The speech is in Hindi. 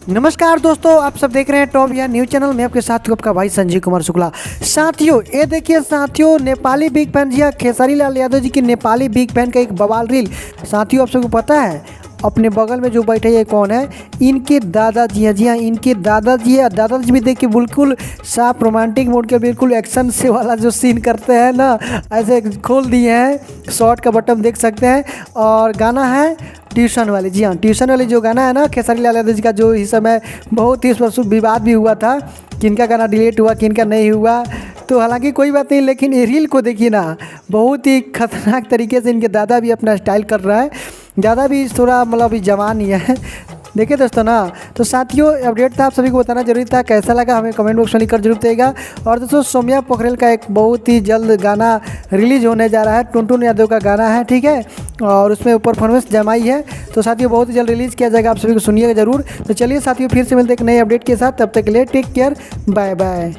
नमस्कार दोस्तों, आप सब देख रहे हैं टॉप या न्यूज चैनल में। आपके साथ आपका भाई संजीव कुमार शुक्ला। साथियों ये देखिए साथियों, नेपाली बिग फैन जी खेसारी लाल यादव जी की नेपाली बिग फैन का एक बवाल रील। साथियों आप सबको पता है अपने बगल में जो बैठे ये कौन है? इनके दादाजी हैं। जी हाँ, इनके दादाजी है। दादाजी भी देखिए बिल्कुल साफ रोमांटिक मोड के बिल्कुल एक्शन से वाला जो सीन करते हैं ना, ऐसे खोल दिए हैं। शॉर्ट का बटन देख सकते हैं। और गाना है ट्यूशन वाली। जी हाँ, ट्यूशन वाली जो गाना है ना खेसारी लाल यादव जी का, जो इस समय बहुत ही विवाद भी हुआ था, किनका गाना डिलीट हुआ किनका नहीं हुआ। तो हालांकि कोई बात नहीं, लेकिन ये रील को देखिए ना, बहुत ही खतरनाक तरीके से इनके दादा भी अपना स्टाइल कर रहा है। दादा भी थोड़ा मतलब अभी जवान ही है। देखिए दोस्तों ना, तो साथियों अपडेट था, आप सभी को बताना जरूरी था। कैसा लगा हमें कमेंट बॉक्स में लिखकर जरूर बताइएगा। और दोस्तों सौम्या पोखरेल का एक बहुत ही जल्द गाना रिलीज होने जा रहा है। टुनटुन यादव का गाना है, ठीक है, और उसमें परफॉर्मेंस जमाई है। तो साथियों बहुत ही जल्द रिलीज़ किया जाएगा, आप सभी को सुनिएगा जरूर। तो चलिए साथियों फिर से मिलते एक नए अपडेट के साथ, तब तक के लिए टेक केयर, बाय बाय।